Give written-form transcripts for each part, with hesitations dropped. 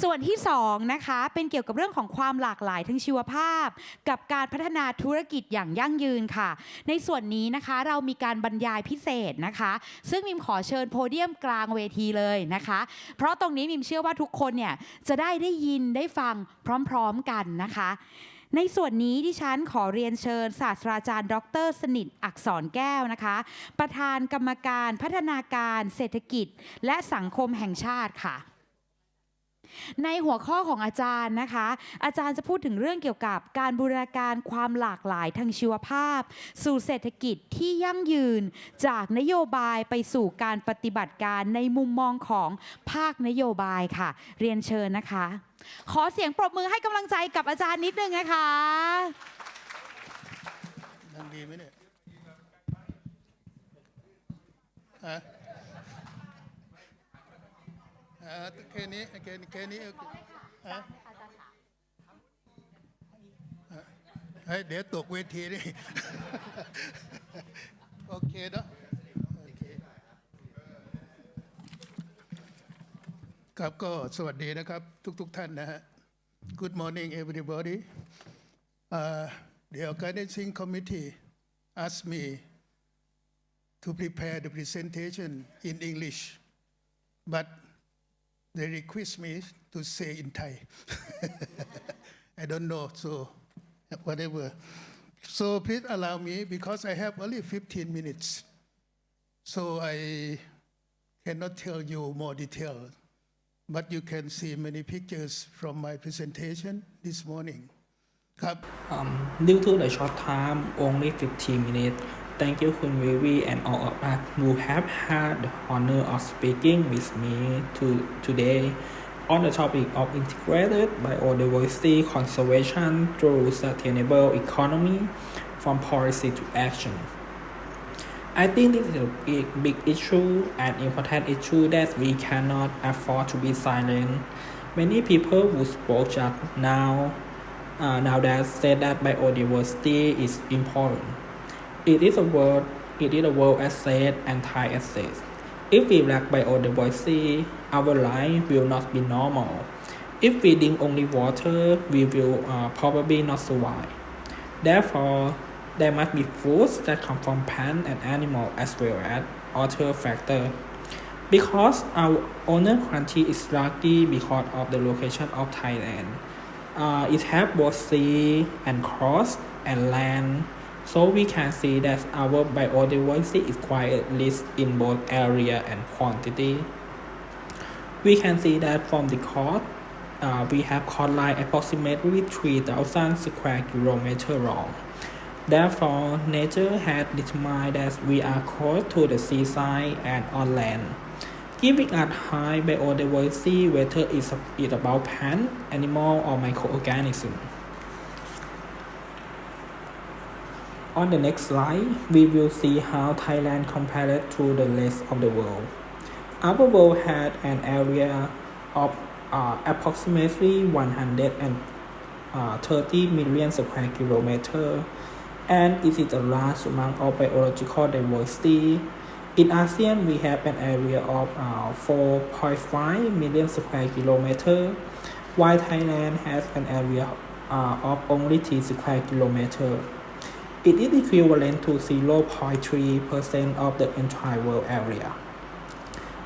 ส่วนที่2นะคะเป็นเกี่ยวกับเรื่องของความหลากหลายทางชีวภาพกับการพัฒนาธุรกิจอย่างยั่งยืนค่ะในส่วนนี้นะคะเรามีการบรรยายพิเศษนะคะซึ่งมิมขอเชิญโพเดียมกลางเวทีเลยนะคะเพราะตรงนี้มิมเชื่อว่าทุกคนเนี่ยจะได้ยินได้ฟังพร้อมๆกันนะคะในส่วนนี้ดิฉันขอเรียนเชิญศาสตราจารย์ดร.สนิทอักษรแก้วนะคะประธานกรรมการพัฒนาการเศรษฐกิจและสังคมแห่งชาติค่ะในหัวข้อของอาจารย์นะคะอาจารย์จะพูดถึงเรื่องเกี่ยวกับการบูรณาการความหลากหลายทางชีวภาพสู่เศรษฐกิจที่ยั่งยืนจากนโยบายไปสู่การปฏิบัติการในมุมมองของภาคนโยบายค่ะเรียนเชิญนะคะขอเสียงปรบมือให้กำลังใจกับอาจารย์นิดนึงนะคะดังดีไหมเนี่ยแค่นี้เดี๋ยวตกเวทีนี่ โอเคเนาะครับก็สวัสดีนะครับทุกท่านนะฮะ Good morning everybody the organizing committee asked me to prepare the presentation in English but they request me to say in Thai. I don't know, so whatever. So please allow me because I have only 15 minutes. So I cannot tell you more detail, but you can see many pictures from my presentation this morning. Due to the short time, only 15 minutes, thank you Khun Vivi and all of us who have had the honor of speaking with me today on the topic of integrated biodiversity conservation through sustainable economy from policy to action. I think this is a big issue and important issue that we cannot afford to be silent. Many people who spoke just now that said that biodiversity is important. It is a world asset and Thai asset. If we lack biodiversity, our life will not be normal. If we drink only water, we will probably not survive. Therefore, there must be foods that come from plants and animals as well as other factors. Because our owner country is lucky because of the location of Thailand. It has both sea and coast and land. So we can see that our biodiversity is quite rich in both area and quantity. We can see that from the coast, we have coastline approximately 3,000 square kilometers long. Therefore, nature has determined that we are close to the seaside and on land, giving us high biodiversity whether it's about plant, animal or microorganisms. On the next slide, we will see how Thailand compared to the rest of the world. Our world had an area of approximately 130 million square kilometers, and it is a large amount of biological diversity. In ASEAN, we have an area of 4.5 million square kilometers, while Thailand has an area of only 3 square kilometers. It is equivalent to 0.3% of the entire world area.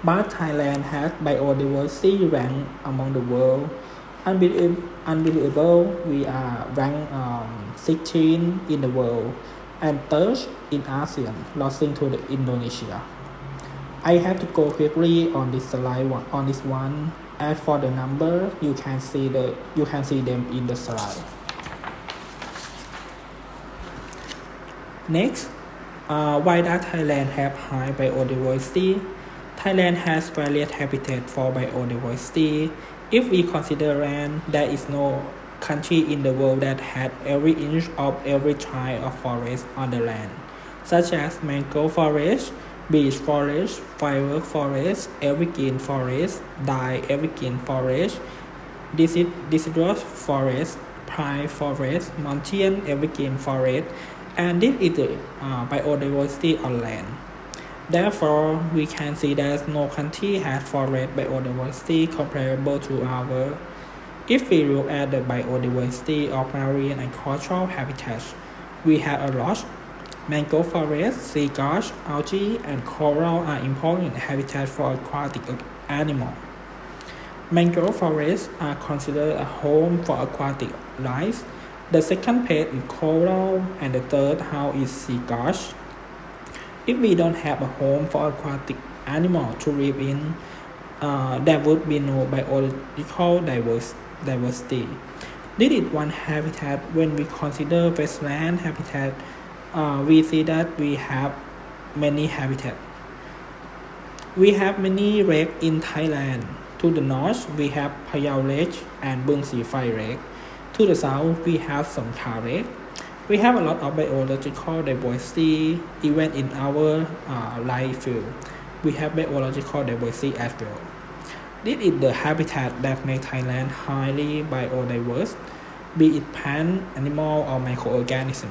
But Thailand has biodiversity ranked among the world. Unbelievable, we are ranked 16 in the world and third in ASEAN, losing to the Indonesia. I have to go quickly on this slide on this one. As for the number, you can see them in the slide. Next, why does Thailand have high biodiversity? Thailand has various habitats for biodiversity. If we consider land, there is no country in the world that has every inch of every type of forest on the land, such as mangrove forest, beech forest, firewood forest, evergreen forest, dye evergreen forest, deciduous forest, pine forest, mountain evergreen forest, and this is the biodiversity on land. Therefore, we can see that no country has forest biodiversity comparable to ours. If we look at the biodiversity of marine and coastal habitats, we have a lot. Mangrove forests, sea grass, algae, and coral are important habitats for aquatic animals. Mangrove forests are considered a home for aquatic life. The second pet is coral, and the third house is sea grass. If we don't have a home for aquatic animals to live in, there would be no biological diversity. This is one habitat. When we consider wetland habitat, we see that we have many habitats. We have many lakes in Thailand. To the north, we have Phayao Lake and Bung Si Phai Lake. To the south, we have Songkhla Lake. We have a lot of biological diversity even in our life field. We have biological diversity as well. This is the habitat that makes Thailand highly biodiverse, be it plant, animal, or microorganism.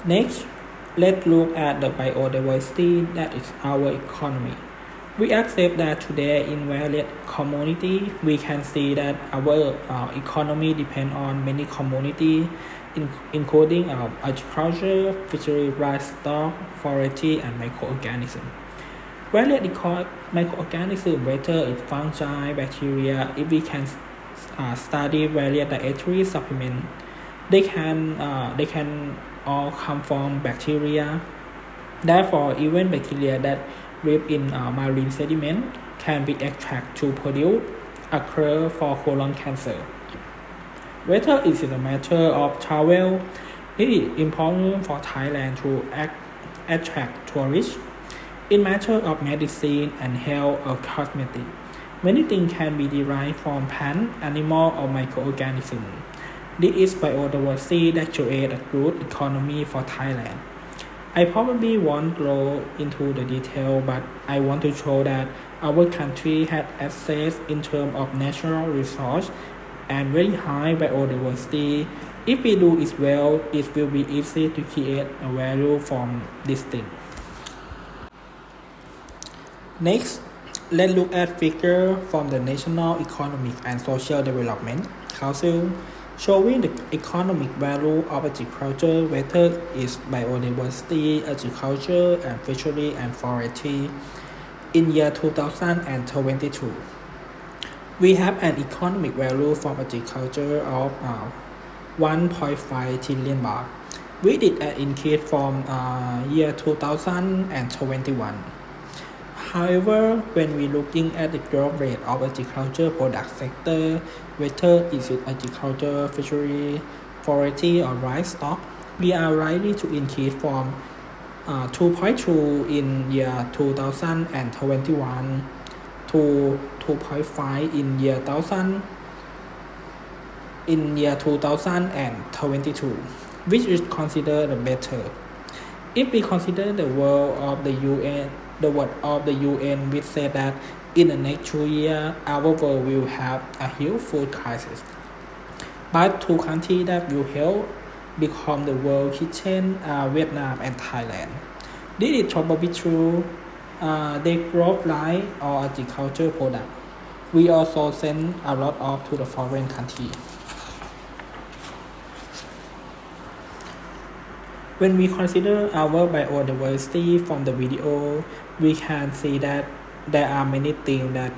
Next, let's look at the biodiversity that is our economy. We accept that today in various communities, we can see that our economy depends on many communities, including agriculture, fishery, livestock, forestry, and microorganisms. Various microorganisms, whether it's fungi, bacteria, if we can study various dietary supplements, they can all come from bacteria. Therefore, even bacteria that live in marine sediment can be extracted to produce a cure for colon cancer. Whether it's in a matter of travel, it is important for Thailand to attract tourists. In matter of medicine and health or cosmetics, many things can be derived from plant, animal, or microorganisms. This is biodiversity that creates a good economy for Thailand. I probably won't go into the detail, but I want to show that our country has access in terms of natural resource and very high biodiversity. If we do it well, it will be easy to create a value from this thing. Next, let's look at figures from the National Economic and Social Development Council showing the economic value of agriculture, whether it's biodiversity, agriculture, and fishery and forestry in year 2022. We have an economic value from agriculture of 1.5 trillion baht. We did an increase from year 2021. However, when we looking at the growth rate of agriculture product sector, whether it's agriculture, fishery, forestry, or livestock, we are likely to increase from 2.2 in year 2021 to 2.5 in year 2022, which is considered better. If we consider the word of the UN, which said that in the next 2 years, our world will have a huge food crisis. But two countries that will help become the world kitchen are Vietnam and Thailand. This is probably true. They grow rice or agriculture products. We also send a lot of to the foreign country. When we consider our biodiversity from the video, we can see that there are many things that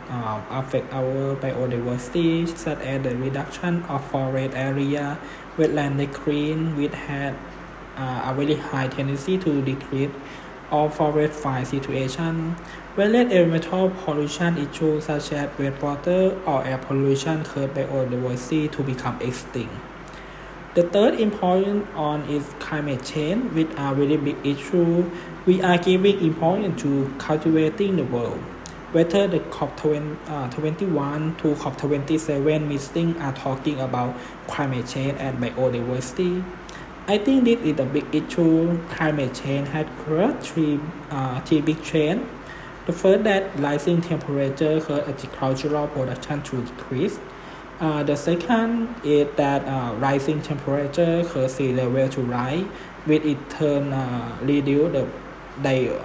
affect our biodiversity, such as the reduction of forest area, wetland decline, which had a very high tendency to decrease, or forest fire situation, various environmental pollution issues such as wastewater or air pollution cause biodiversity to become extinct. The third important one is climate change, which are really big issue. We are giving importance to cultivating the world. Whether the COP21 to COP27 meeting are talking about climate change and biodiversity. I think this is a big issue. Climate change has caused three big trends. The first, that rising temperature causes agricultural production to decrease. The second is that rising temperature cause sea level to rise, which in turn reduce the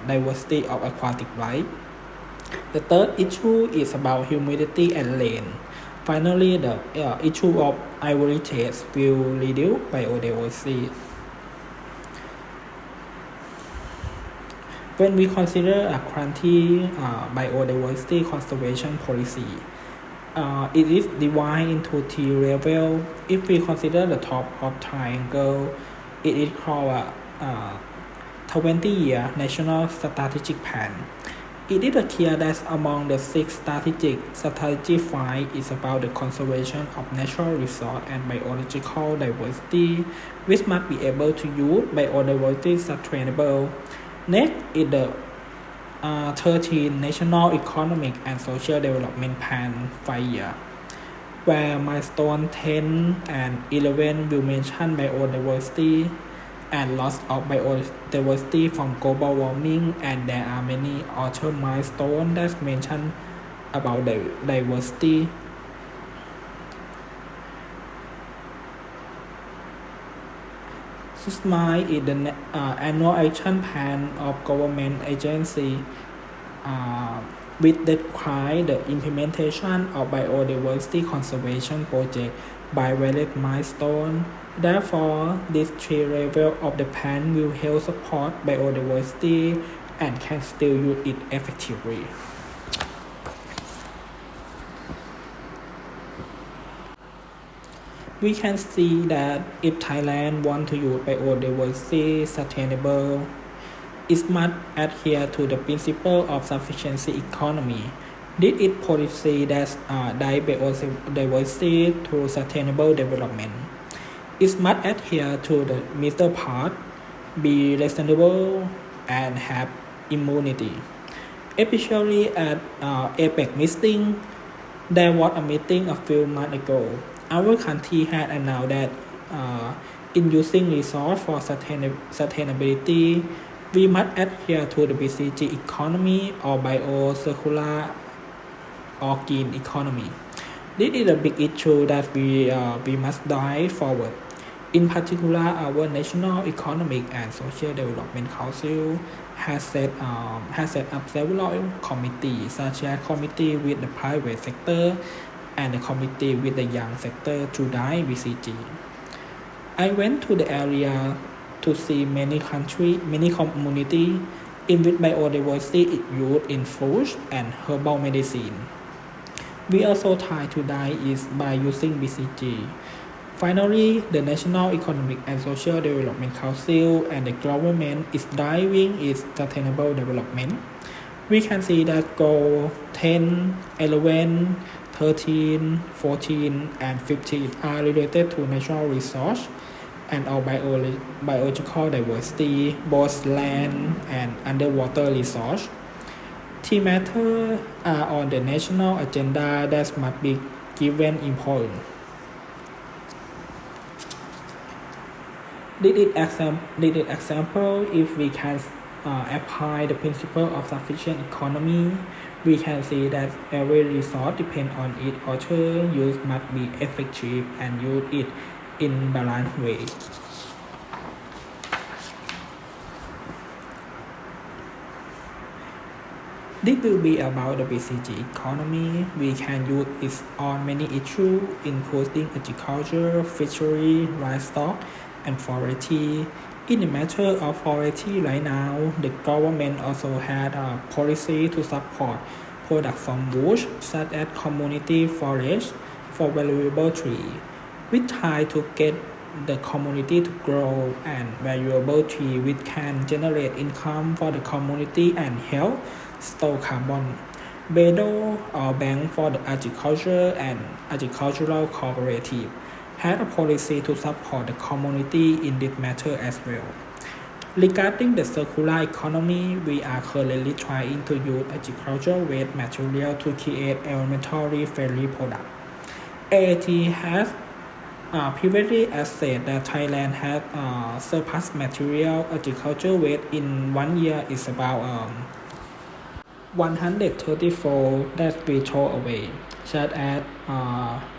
diversity of aquatic life. The third issue is about humidity and rain. Finally, the issue of ivory taste will reduce biodiversity. When we consider a country biodiversity conservation policy, it is divided into three levels. If we consider the top of triangle, it is called a 20-year national strategic plan. It is clear that among the 6 strategy 5 is about the conservation of natural resource and biological diversity, which must be able to use biodiversity sustainable. Next is the 13 National Economic and Social Development Plan 5 year, where milestone 10 and 11 will mention biodiversity and loss of biodiversity from global warming, and there are many other milestones that mention about the diversity. SMILE is the annual action plan of government agency which describe the implementation of biodiversity conservation project by various milestones. Therefore, these 3 levels of the plan will help support biodiversity and can still use it effectively. We can see that if Thailand wants to use biodiversity sustainable, it must adhere to the principle of sufficiency economy. This is policy that biodiversity through sustainable development. It must adhere to the middle part, be reasonable, and have immunity. Especially at APEC meeting, there was a meeting a few months ago. Our country had announced that in using resource for sustainability, we must adhere to the BCG economy or bio-circular or green economy. This is a big issue that we must drive forward. In particular, our National Economic and Social Development Council has set up several committees, such as committee with the private sector and the committee with the young sector to drive BCG. I went to the area to see many communities in which biodiversity is used in food and herbal medicine. We also try to drive it by using BCG. Finally, the National Economic and Social Development Council and the government is driving its sustainable development. We can see that goal 10, 11, 13, 14, and 15 are related to natural resource and our biological diversity, both land and underwater resource. These matters are on the national agenda that must be given importance. This is example if we can apply the principle of sufficient economy, we can see that every resource depends on its other use must be effective and use it in balanced way. This will be about the BCG economy. We can use it on many issues, including agriculture, fishery, livestock, and forestry. In the matter of forestry right now, the government also had a policy to support products from wood, such as community forest for valuable trees. We try to get the community to grow and valuable tree which can generate income for the community and help store carbon. BEDO or Bank for the Agriculture and Agricultural Cooperative had a policy to support the community in this matter as well. Regarding the circular economy, we are currently trying to use agricultural waste material to create environmentally friendly products. AAT has previously said that Thailand has surplus material agricultural waste in 1 year is about 134 that we throw away. such as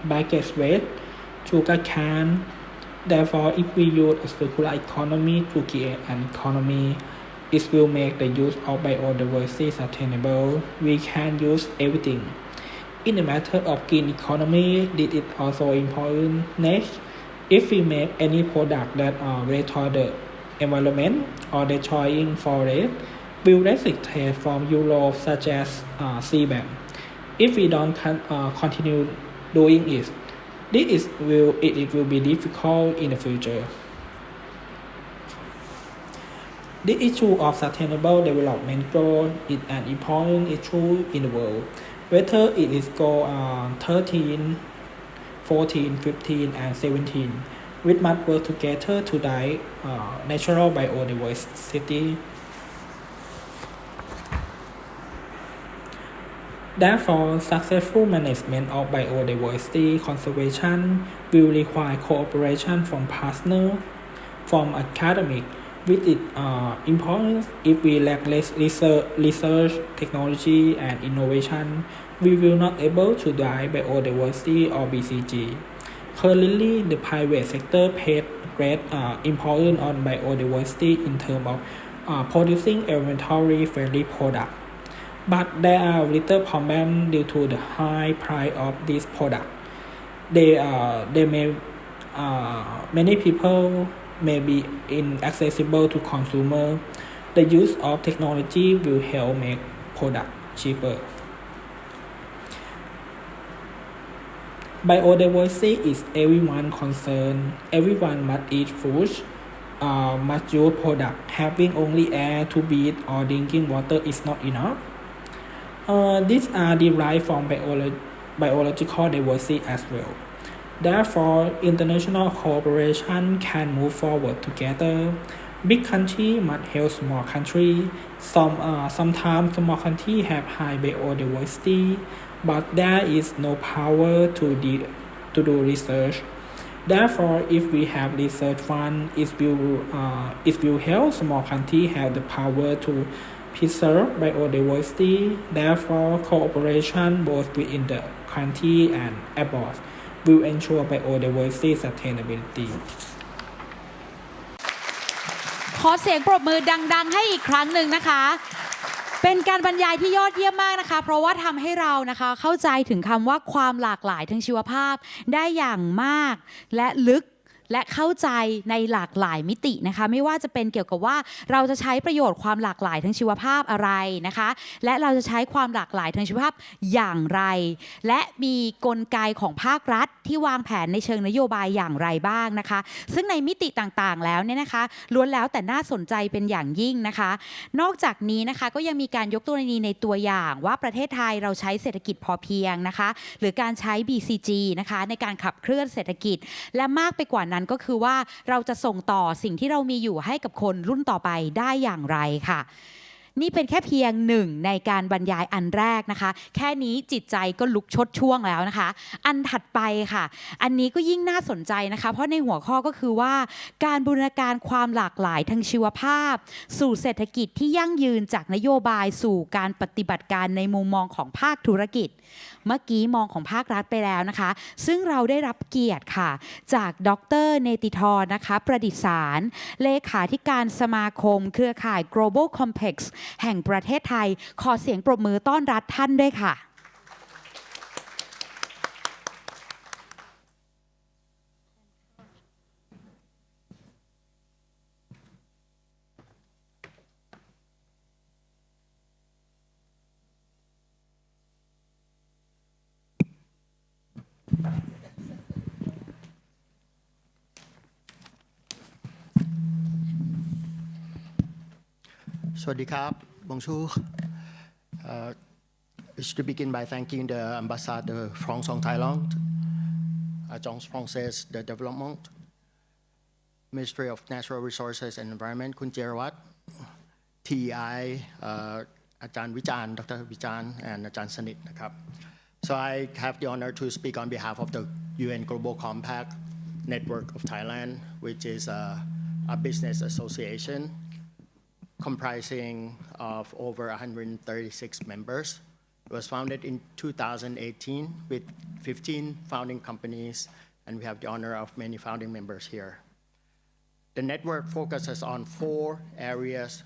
baggage waste, sugar cane. Therefore, if we use a circular economy to create an economy, it will make the use of biodiversity sustainable. We can use everything. In the matter of green economy, this is also important. Next, if we make any product that destroy the environment or destroying forest, will restrict from Europe such as CBAM. If we don't continue doing it, it will be difficult in the future. The issue of sustainable development goal is an important issue in the world. Whether it is goal 13, 14, 15, and 17, we must work together to guide natural biodiversity. Therefore, successful management of biodiversity conservation will require cooperation from partners, from academic, with its importance. If we lack research, technology, and innovation, we will not able to drive biodiversity or BCG. Currently, the private sector paid great importance on biodiversity in terms of producing environmentally friendly products. But there are little problems due to the high price of this product. Many people may be inaccessible to consumer. The use of technology will help make product cheaper. Biodiversity is everyone's concern. Everyone must eat food, must use product. Having only air to breathe or drinking water is not enough. These are derived from biological diversity as well. Therefore, international cooperation can move forward together. Big countries must help small countries. Sometimes small countries have high biodiversity, but there is no power to do research. Therefore, if we have research fund, it will help small countries have the power to preserve biodiversity. Therefore, cooperation both within the country and abroad will ensure biodiversity sustainability. ขอเสียงปรบมือดังๆให้อีกครั้งหนึ่งนะคะ เป็นการบรรยายที่ยอดเยี่ยมมากนะคะเพราะว่าทำให้เรานะคะเข้าใจถึงคำว่าความหลากหลายทางชีวภาพได้อย่างมากและลึกและเข้าใจในหลากหลายมิตินะคะไม่ว่าจะเป็นเกี่ยวกับว่าเราจะใช้ประโยชน์ความหลากหลายทางชีวภาพอะไรนะคะและเราจะใช้ความหลากหลายทางชีวภาพอย่างไรและมีกลไกของภาครัฐที่วางแผนในเชิงนโยบายอย่างไรบ้างนะคะซึ่งในมิติต่างๆแล้วเนี่ยนะคะล้วนแล้วแต่น่าสนใจเป็นอย่างยิ่งนะคะนอกจากนี้นะคะก็ยังมีการยกตัวในตัวอย่างว่าประเทศไทยเราใช้เศรษฐกิจพอเพียงนะคะหรือการใช้ BCG นะคะในการขับเคลื่อนเศรษฐกิจและมากไปกว่านั้นก็คือว่าเราจะส่งต่อสิ่งที่เรามีอยู่ให้กับคนรุ่นต่อไปได้อย่างไรค่ะนี่เป็นแค่เพียงหนึ่งในการบรรยายอันแรกนะคะแค่นี้จิตใจก็ลุกชดช่วงแล้วนะคะอันถัดไปค่ะอันนี้ก็ยิ่งน่าสนใจนะคะเพราะในหัวข้อก็คือว่าการบูรณาการความหลากหลายทางชีวภาพสู่เศรษฐกิจที่ยั่งยืนจากนโยบายสู่การปฏิบัติการในมุมมองของภาคธุรกิจเมื่อกี้มองของภาครัฐไปแล้วนะคะซึ่งเราได้รับเกียรติค่ะจากดร.เนติธรนะคะประดิษฐสารเลขาธิการสมาคมเครือข่าย Global Complex แห่งประเทศไทยขอเสียงปรบมือต้อนรับท่านด้วยค่ะ Sawadee krab, bonjour. I should begin by thanking the Ambassador France en Thailand, Agence Française de Développement, Ministry of Natural Resources and Environment, Kun Jerawat, TEI, Ajahn Vichan, Dr. Vichan, and Ajahn Sanit. So I have the honor to speak on behalf of the UN Global Compact Network of Thailand, which is a business association comprising of over 136 members It was founded in 2018 with 15 founding companies, and we have the honor of many founding members here. The network focuses on 4 areas: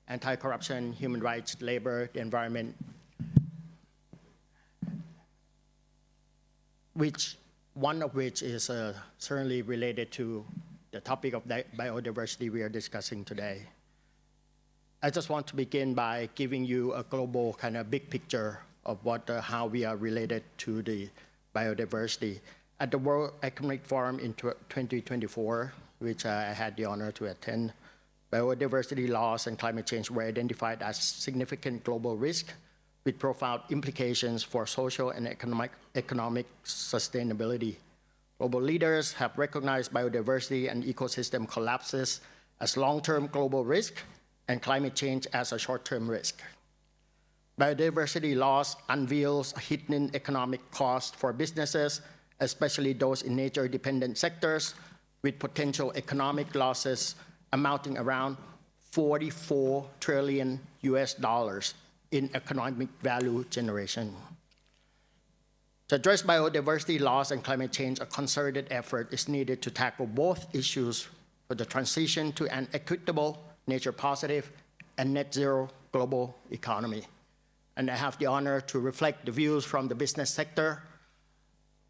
anti-corruption, human rights, labor, the environment, one of which is certainly related to the topic of biodiversity we are discussing today. I just want to begin by giving you a global kind of big picture of how we are related to the biodiversity. At the World Economic Forum in 2024, which I had the honor to attend, biodiversity loss and climate change were identified as significant global risk with profound implications for social and economic sustainability. Global leaders have recognized biodiversity and ecosystem collapses as long-term global risk and climate change as a short-term risk. Biodiversity loss unveils a hidden economic cost for businesses, especially those in nature-dependent sectors, with potential economic losses amounting around $44 trillion in economic value generation. To address biodiversity loss and climate change, a concerted effort is needed to tackle both issues for the transition to an equitable, nature-positive, and net-zero global economy. And I have the honor to reflect the views from the business sector,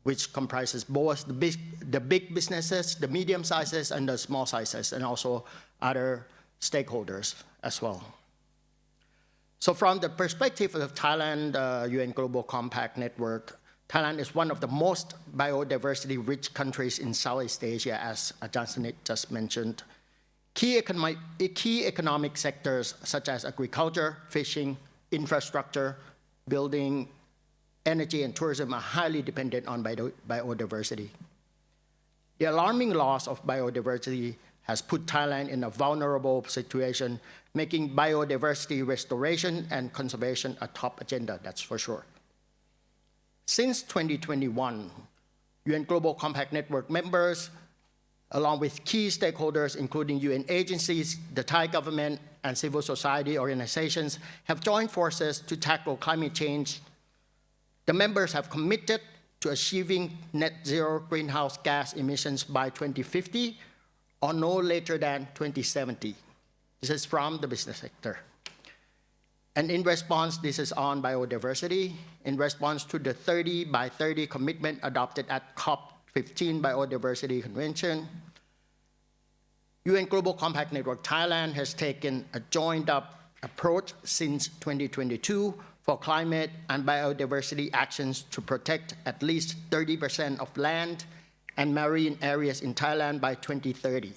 which comprises both the big businesses, the medium sizes, and the small sizes, and also other stakeholders as well. So from the perspective of Thailand, UN Global Compact Network, Thailand is one of the most biodiversity-rich countries in Southeast Asia, as Ajahn just mentioned. Key economic sectors such as agriculture, fishing, infrastructure, building, energy, and tourism are highly dependent on biodiversity. The alarming loss of biodiversity has put Thailand in a vulnerable situation, making biodiversity restoration and conservation a top agenda, that's for sure. Since 2021, UN Global Compact Network members, along with key stakeholders, including UN agencies, the Thai government, and civil society organizations, have joined forces to tackle climate change. The members have committed to achieving net zero greenhouse gas emissions by 2050 or no later than 2070. This is from the business sector. And in response, this is on biodiversity. In response to the 30 by 30 commitment adopted at COP15 Biodiversity Convention, UN Global Compact Network Thailand has taken a joined-up approach since 2022 for climate and biodiversity actions to protect at least 30% of land and marine areas in Thailand by 2030.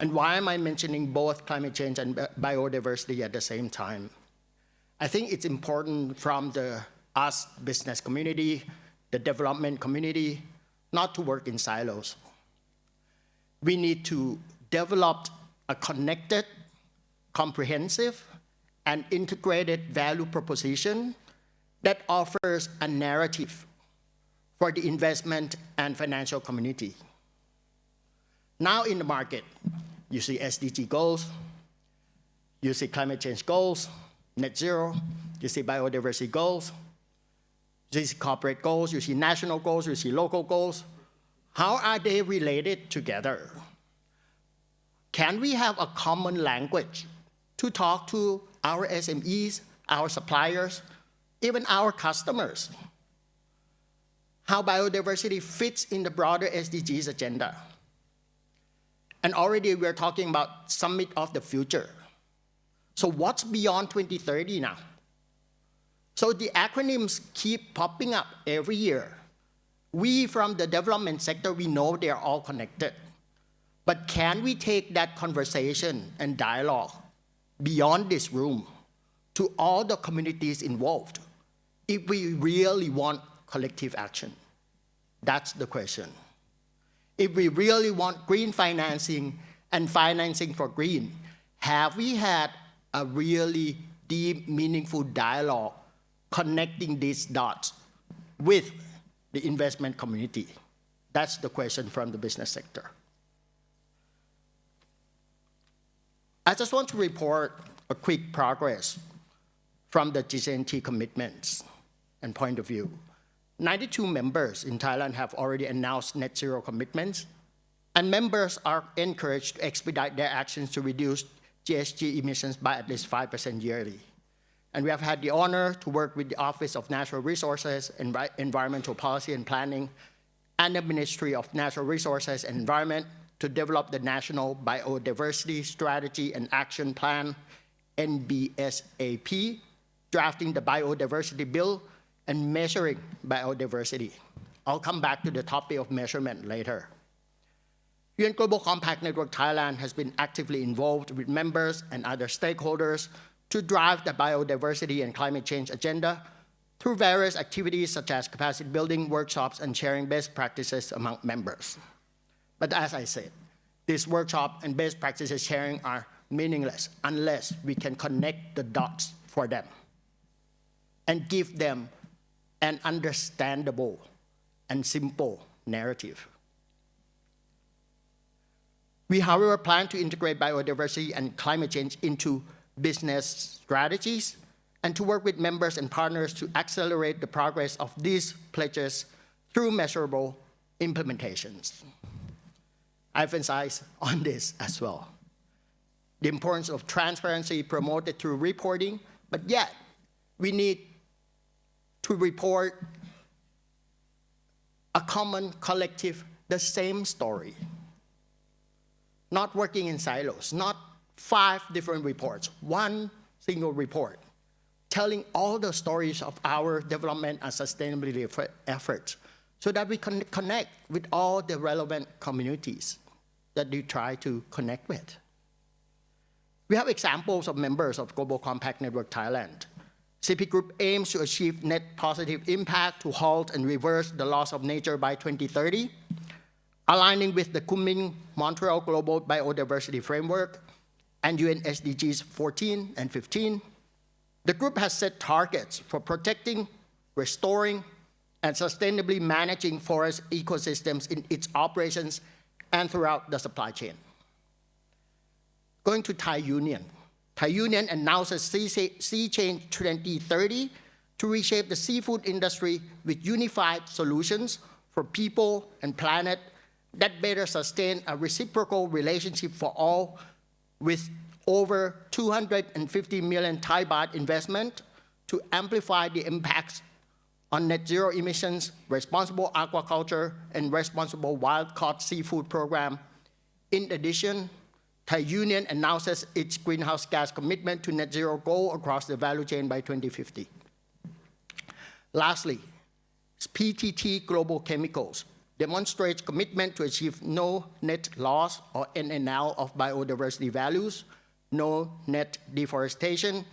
And why am I mentioning both climate change and biodiversity at the same time? I think it's important from us business community, the development community, not to work in silos. We need to develop a connected, comprehensive, and integrated value proposition that offers a narrative for the investment and financial community. Now in the market, you see SDG goals, you see climate change goals, net zero, you see biodiversity goals, you see corporate goals, you see national goals, you see local goals. How are they related together? Can we have a common language to talk to our SMEs, our suppliers, even our customers? How biodiversity fits in the broader SDGs agenda. And already we're talking about Summit of the Future. So what's beyond 2030 now? So the acronyms keep popping up every year. We from the development sector, we know they're all connected. But can we take that conversation and dialogue beyond this room to all the communities involved if we really want collective action? That's the question. If we really want green financing and financing for green, have we had a really deep, meaningful dialogue connecting these dots with the investment community? That's the question from the business sector. I just want to report a quick progress from the G20 commitments and point of view. 92 members in Thailand have already announced net zero commitments, and members are encouraged to expedite their actions to reduce GHG emissions by at least 5% yearly. And we have had the honor to work with the Office of Natural Resources, Environmental Policy and Planning, and the Ministry of Natural Resources and Environment to develop the National Biodiversity Strategy and Action Plan, NBSAP, drafting the Biodiversity Bill, and measuring biodiversity. I'll come back to the topic of measurement later. UN Global Compact Network Thailand has been actively involved with members and other stakeholders to drive the biodiversity and climate change agenda through various activities such as capacity building, workshops, and sharing best practices among members. But as I said, this workshop and best practices sharing are meaningless unless we can connect the dots for them and give them an understandable and simple narrative. We, however, plan to integrate biodiversity and climate change into business strategies and to work with members and partners to accelerate the progress of these pledges through measurable implementations. I emphasize on this as well. The importance of transparency promoted through reporting, but yet we need to report a common collective, the same story. Not working in silos, not 5 different reports, one single report, telling all the stories of our development and sustainability efforts so that we can connect with all the relevant communities that we try to connect with. We have examples of members of Global Compact Network Thailand. CP Group aims to achieve net positive impact to halt and reverse the loss of nature by 2030, aligning with the Kunming-Montreal Global Biodiversity Framework and UN SDGs 14 and 15. The group has set targets for protecting, restoring, and sustainably managing forest ecosystems in its operations and throughout the supply chain. Going to Thai Union. Thai Union announces Sea Change 2030 to reshape the seafood industry with unified solutions for people and planet that better sustain a reciprocal relationship for all, with over 250 million Thai baht investment to amplify the impacts on net zero emissions, responsible aquaculture, and responsible wild-caught seafood program. In addition, Thai Union announces its greenhouse gas commitment to net zero goal across the value chain by 2050. Lastly, PTT Global Chemicals demonstrates commitment to achieve no net loss or NNL of biodiversity values, no net deforestation,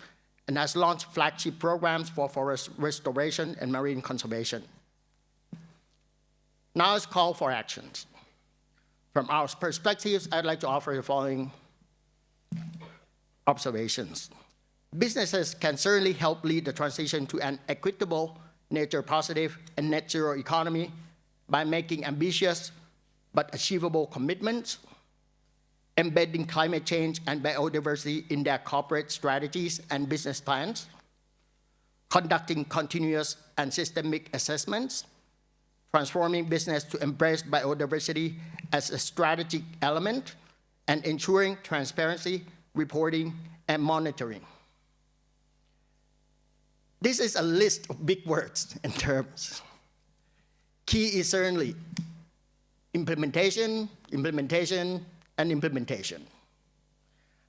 and has launched flagship programs for forest restoration and marine conservation. Now let's call for actions. From our perspectives, I'd like to offer the following observations. Businesses can certainly help lead the transition to an equitable, nature-positive, and net zero economy by making ambitious but achievable commitments, embedding climate change and biodiversity in their corporate strategies and business plans, conducting continuous and systemic assessments, transforming business to embrace biodiversity as a strategic element, and ensuring transparency, reporting, and monitoring. This is a list of big words and terms. Key is certainly implementation, implementation, and implementation.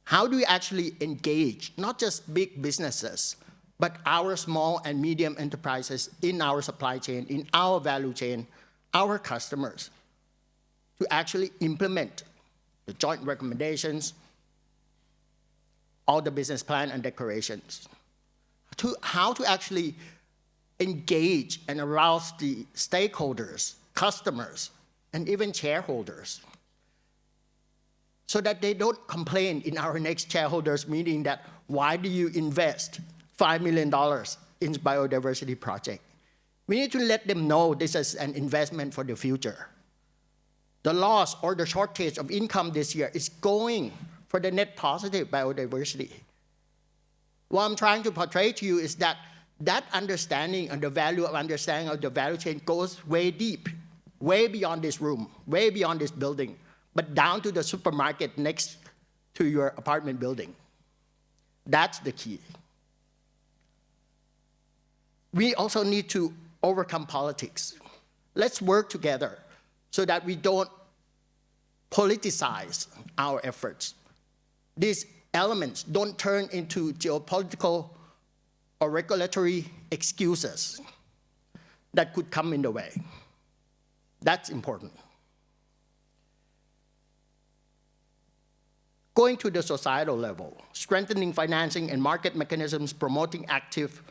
How do we actually engage not just big businesses, but our small and medium enterprises in our supply chain, in our value chain, our customers, to actually implement the joint recommendations, all the business plan and declarations? How to actually engage and arouse the stakeholders, customers, and even shareholders, so that they don't complain in our next shareholders meeting that, why do you invest $5 million in biodiversity project? We need to let them know this is an investment for the future. The loss or the shortage of income this year is going for the net positive biodiversity. What I'm trying to portray to you is that understanding and the value of understanding of the value chain goes way deep, way beyond this room, way beyond this building, but down to the supermarket next to your apartment building. That's the key. We also need to overcome politics. Let's work together so that we don't politicize our efforts. These elements don't turn into geopolitical or regulatory excuses that could come in the way. That's important. Going to the societal level, strengthening financing and market mechanisms, promoting active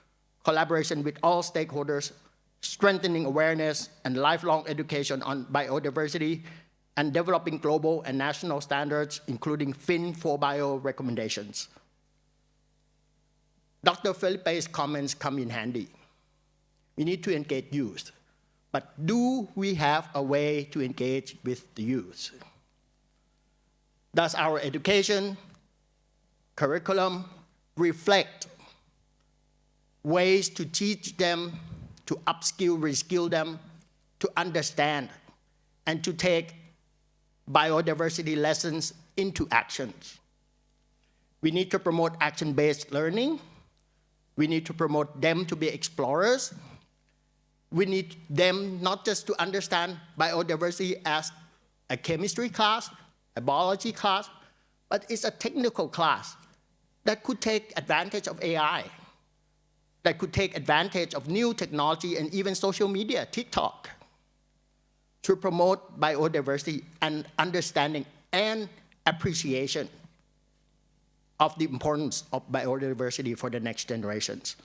collaboration with all stakeholders, strengthening awareness and lifelong education on biodiversity, and developing global and national standards, including Fin4Bio recommendations. Dr. Felipe's comments come in handy. We need to engage youth, but do we have a way to engage with the youth? Does our education, curriculum reflect ways to teach them, to upskill, reskill them, to understand, and to take biodiversity lessons into actions? We need to promote action-based learning. We need to promote them to be explorers. We need them not just to understand biodiversity as a chemistry class, a biology class, but it's a technical class that could take advantage of AI, that could take advantage of new technology and even social media, TikTok, to promote biodiversity and understanding and appreciation of the importance of biodiversity for the next generations.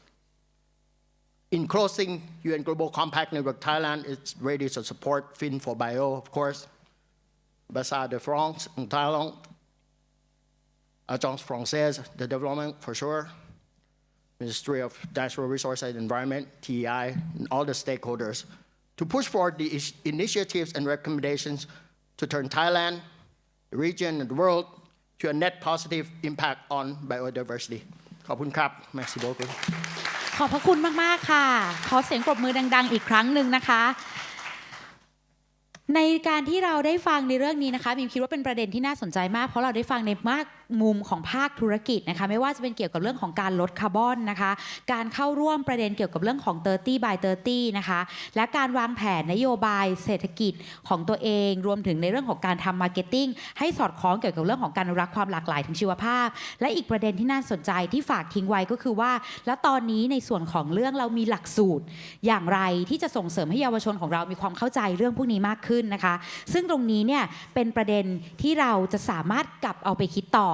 In closing, UN Global Compact Network Thailand is ready to support Fin4Bio, of course, Ambassade de France in Thailand, Agence Française de Développement for sure, Ministry of Natural Resources and Environment, TEI, and all the stakeholders to push forward the initiatives and recommendations to turn Thailand, the region, and the world to a net positive impact on biodiversity. ขอบคุณครับ Merci beaucoup. ขอบพระคุณมากๆค่ะขอเสียงปรบมือดังๆอีกครั้งหนึ่งนะคะในการที่เราได้ฟังในเรื่องนี้นะคะมิมคิดว่าเป็นประเด็นที่น่าสนใจมากเพราะเราได้ฟังในมากมุมของภาคธุรกิจนะคะไม่ว่าจะเป็นเกี่ยวกับเรื่องของการลดคาร์บอนนะคะการเข้าร่วมประเด็นเกี่ยวกับเรื่องของ30 by 30นะคะและการวางแผนนโยบายเศรษฐกิจของตัวเองรวมถึงในเรื่องของการทำมาร์เก็ตติ้งให้สอดคล้องเกี่ยวกับเรื่องของการอนุรักษ์ความหลากหลายทางชีวภาพและอีกประเด็นที่น่าสนใจที่ฝากทิ้งไว้ก็คือว่าและตอนนี้ในส่วนของเรื่องเรามีหลักสูตรอย่างไรที่จะส่งเสริมให้เยาวชนของเรามีความเข้าใจเรื่องพวกนี้มากขึ้นนะคะซึ่งตรงนี้เนี่ยเป็นประเด็นที่เราจะสามารถกลับเอาไปคิดต่อ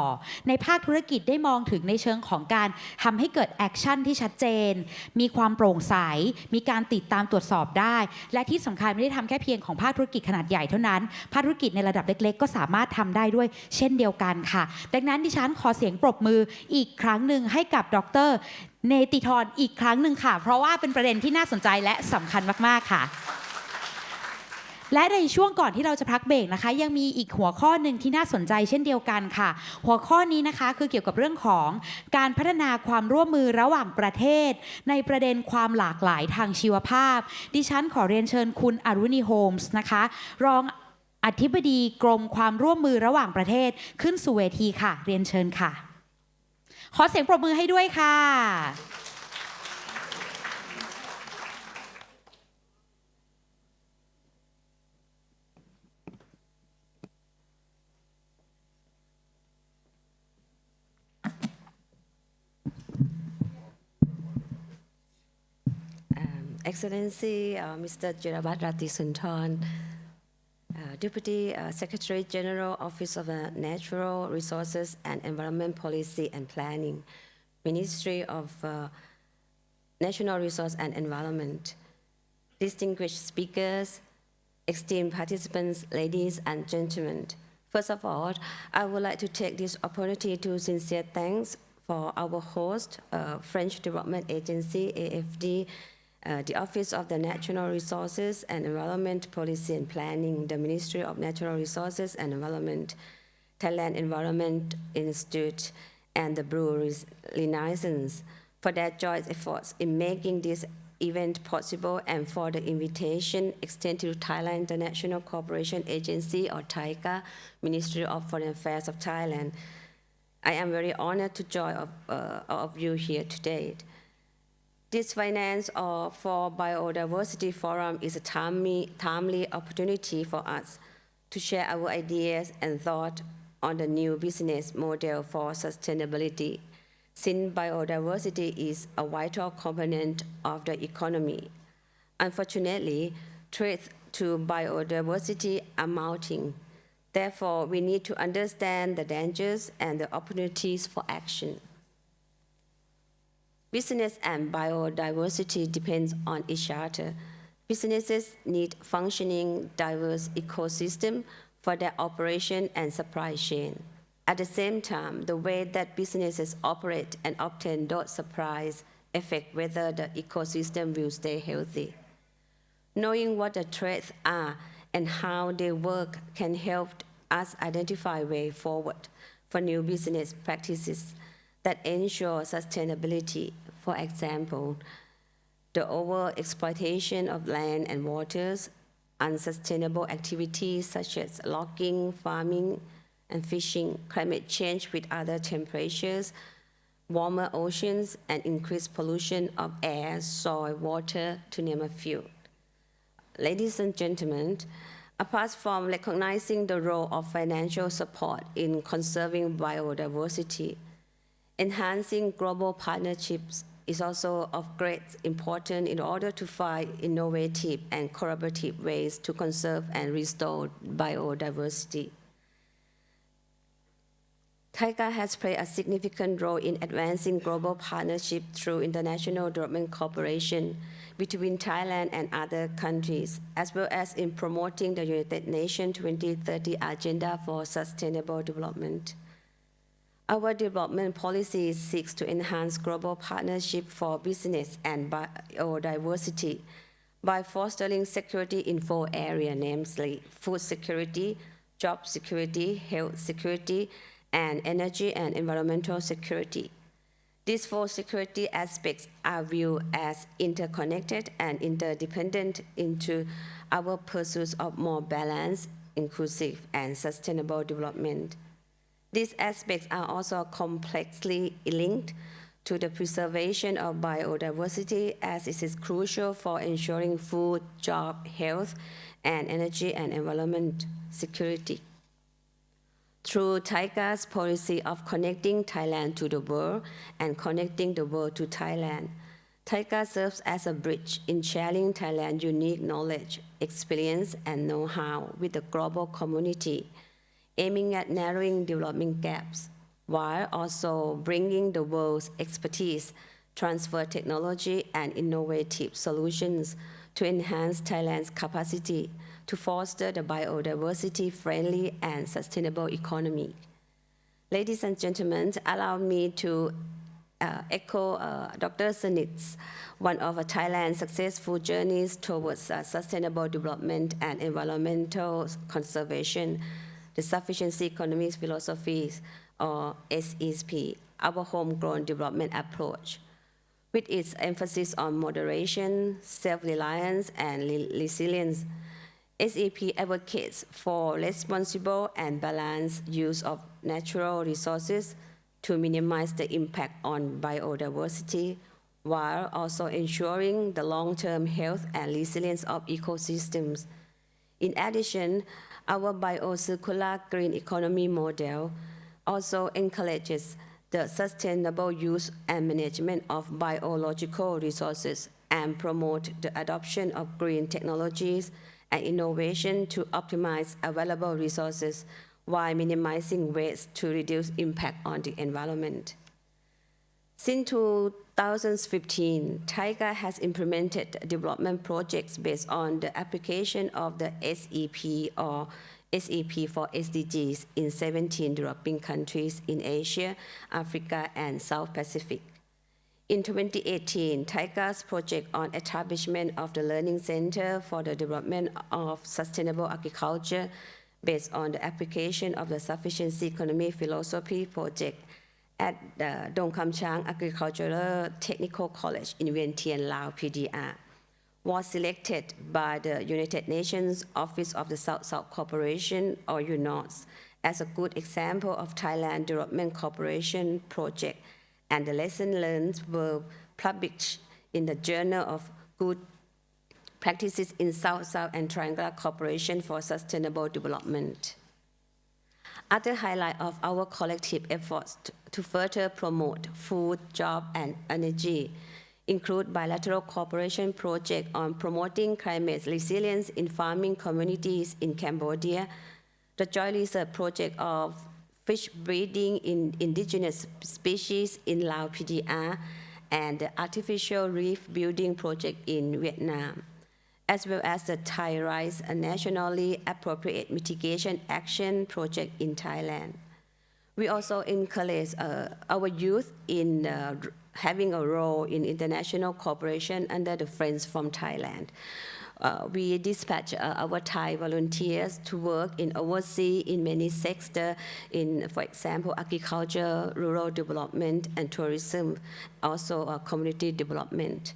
ในภาคธุรกิจได้มองถึงในเชิงของการทำให้เกิดแอคชั่นที่ชัดเจนมีความโปร่งใสมีการติดตามตรวจสอบได้และที่สำคัญไม่ได้ทำแค่เพียงของภาคธุรกิจขนาดใหญ่เท่านั้นภาคธุรกิจในระดับเล็กๆก็สามารถทำได้ด้วยเช่นเดียวกันค่ะดังนั้นดิฉันขอเสียงปรบมืออีกครั้งหนึ่งให้กับดร.เนติธรอีกครั้งหนึ่งค่ะเพราะว่าเป็นประเด็นที่น่าสนใจและสำคัญมากๆค่ะและในช่วงก่อนที่เราจะพักเบรกนะคะยังมีอีกหัวข้อหนึ่งที่น่าสนใจเช่นเดียวกันค่ะหัวข้อนี้นะคะคือเกี่ยวกับเรื่องของการพัฒนาความร่วมมือระหว่างประเทศในประเด็นความหลากหลายทางชีวภาพดิฉันขอเรียนเชิญคุณอรุณีโฮมส์นะคะรองอธิบดีกรมความร่วมมือระหว่างประเทศขึ้นสู่เวทีค่ะเรียนเชิญค่ะขอเสียงปรบมือให้ด้วยค่ะExcellency, Mr. Jirabat Ratisunthorn, Deputy Secretary General, Office of Natural Resources and Environment Policy and Planning, Ministry of National Resource and Environment, distinguished speakers, esteemed participants, ladies and gentlemen. First of all, I would like to take this opportunity to sincere thanks for our host, French Development Agency, AFD, the Office of the Natural Resources and Environment Policy and Planning, the Ministry of Natural Resources and Environment, Thailand Environment Institute, and the Blue Renaissance for their joint efforts in making this event possible and for the invitation extended to Thailand International Cooperation Agency or TICA, Ministry of Foreign Affairs of Thailand. I am very honored to join all of you here today. This Finance for Biodiversity Forum is a timely opportunity for us to share our ideas and thoughts on the new business model for sustainability, since biodiversity is a vital component of the economy. Unfortunately, threats to biodiversity are mounting. Therefore, we need to understand the dangers and the opportunities for action. Business and biodiversity depend on each other. Businesses need functioning, diverse ecosystem for their operation and supply chain. At the same time, the way that businesses operate and obtain those supplies affect whether the ecosystem will stay healthy. Knowing what the threats are and how they work can help us identify way forward for new business practices that ensure sustainability. For example, the overexploitation of land and waters, unsustainable activities such as logging, farming, and fishing, climate change with other temperatures, warmer oceans, and increased pollution of air, soil, water, to name a few. Ladies and gentlemen, apart from recognizing the role of financial support in conserving biodiversity, enhancing global partnerships is also of great importance in order to find innovative and collaborative ways to conserve and restore biodiversity. TICA has played a significant role in advancing global partnership through international development cooperation between Thailand and other countries, as well as in promoting the United Nations 2030 Agenda for Sustainable Development. Our development policy seeks to enhance global partnership for business and biodiversity by fostering security in 4 areas, namely food security, job security, health security, and energy and environmental security. These 4 security aspects are viewed as interconnected and interdependent into our pursuit of more balanced, inclusive, and sustainable development. These aspects are also complexly linked to the preservation of biodiversity, as it is crucial for ensuring food, job, health, and energy and environment security. Through TICA's policy of connecting Thailand to the world and connecting the world to Thailand, TICA serves as a bridge in sharing Thailand's unique knowledge, experience, and know-how with the global community, aiming at narrowing development gaps, while also bringing the world's expertise, transfer technology, and innovative solutions to enhance Thailand's capacity to foster the biodiversity-friendly and sustainable economy. Ladies and gentlemen, allow me to echo Dr. Sanit's one of Thailand's successful journeys towards sustainable development and environmental conservation, the Sufficiency Economics Philosophy, or SEP, our homegrown development approach. With its emphasis on moderation, self-reliance, and resilience, SEP advocates for responsible and balanced use of natural resources to minimize the impact on biodiversity, while also ensuring the long-term health and resilience of ecosystems. In addition, our bio-circular green economy model also encourages the sustainable use and management of biological resources and promote the adoption of green technologies and innovation to optimize available resources while minimizing waste to reduce impact on the environment. Since 2015, TICA has implemented development projects based on the application of the SEP or SEP for SDGs in 17 developing countries in Asia, Africa, and South Pacific. In 2018, TICA's project on establishment of the Learning Center for the Development of Sustainable Agriculture based on the application of the Sufficiency Economy Philosophy project at the Dong Kam Chang Agricultural Technical College in Vientiane, Laos, PDR, was selected by the United Nations Office of the South-South Cooperation, or UNOS, as a good example of Thailand Development Cooperation Project, and the lessons learned were published in the Journal of Good Practices in South-South and Triangular Cooperation for Sustainable Development. Other highlight of our collective efforts to further promote food, job, and energy include bilateral cooperation project on promoting climate resilience in farming communities in Cambodia, the joint research project of fish breeding in indigenous species in Laos PDR, and the artificial reef building project in Vietnam, as well as the Thai Rice, a nationally appropriate mitigation action project in Thailand. We also encourage our youth in having a role in international cooperation under the Friends from Thailand. We dispatch our Thai volunteers to work in overseas in many sectors, in, for example, agriculture, rural development, and tourism, also community development.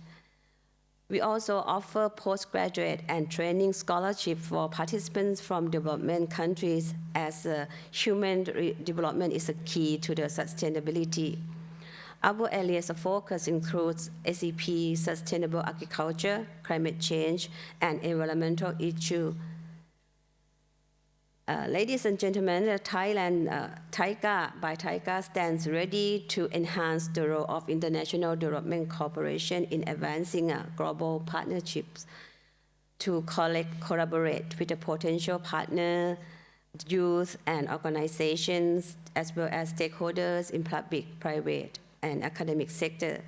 We also offer postgraduate and training scholarship for participants from development countries, as human development is a key to the sustainability. Our areas of focus includes SEP, sustainable agriculture, climate change, and environmental issues. Ladies and gentlemen, Thailand, TICA by TICA stands ready to enhance the role of international development cooperation in advancing global partnerships, to collaborate with the potential partner, youth, and organizations, as well as stakeholders in public, private, and academic sector,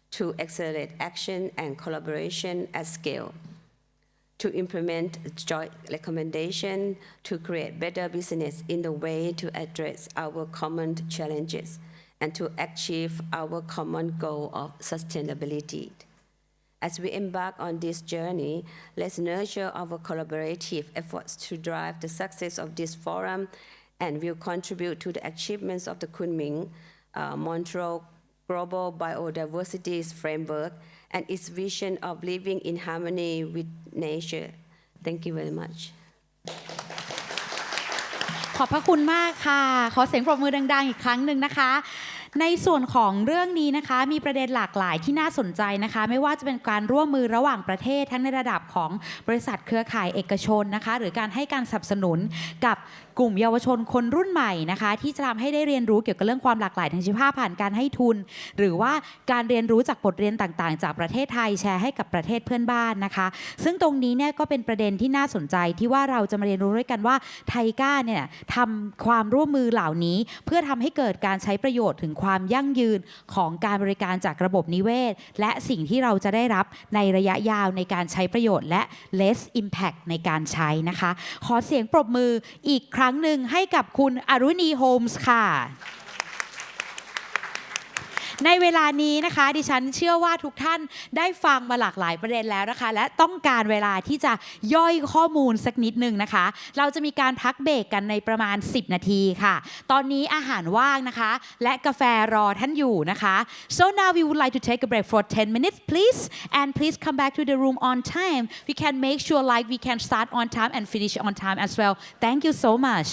to accelerate action and collaboration at scale, to implement joint recommendation to create better business in the way to address our common challenges and to achieve our common goal of sustainability. As we embark on this journey, let's nurture our collaborative efforts to drive the success of this forum and will contribute to the achievements of the Kunming Montreal Global Biodiversity Framework and its vision of living in harmony with nature. Thank you very much. ขอบพระคุณมากค่ะขอเสียงปรบมือดังๆอีกครั้งหนึ่งนะคะในส่วนของเรื่องนี้นะคะมีประเด็นหลากหลายที่น่าสนใจนะคะไม่ว่าจะเป็นการร่วมมือระหว่างประเทศทั้งในระดับของบริษัทเครือข่ายเอกชนนะคะหรือการให้การสนับสนุนกับกลุ่มเยาวชนคนรุ่นใหม่นะคะที่จะทำให้ได้เรียนรู้เกี่ยวกับเรื่องความหลากหลายทางชีวภาพผ่านการให้ทุนหรือว่าการเรียนรู้จากบทเรียนต่างๆจากประเทศไทยแชร์ให้กับประเทศเพื่อนบ้านนะคะซึ่งตรงนี้เนี่ยก็เป็นประเด็นที่น่าสนใจที่ว่าเราจะมาเรียนรู้ด้วยกันว่าไทก้าเนี่ยทำความร่วมมือเหล่านี้เพื่อทำให้เกิดการใช้ประโยชน์ถึงความยั่งยืนของการบริการจากระบบนิเวศและสิ่งที่เราจะได้รับในระยะยาวในการใช้ประโยชน์และ less impact ในการใช้นะคะขอเสียงปรบมืออีกครั้งหนึ่งให้กับคุณอรุณีโฮมส์ค่ะในเวลานี้นะคะดิฉันเชื่อว่าทุกท่านได้ฟังมาหลากหลายประเด็นแล้วนะคะและต้องการเวลาที่จะย่อยข้อมูลสักนิดนึงนะคะเราจะมีการพักเบรกกันในประมาณ10นาทีค่ะตอนนี้อาหารว่างนะคะและกาแฟรอท่านอยู่นะคะ so now we would like to take a break for 10 minutes please and please come back to the room on time we can make sure like we can start on time and finish on time as well thank you so much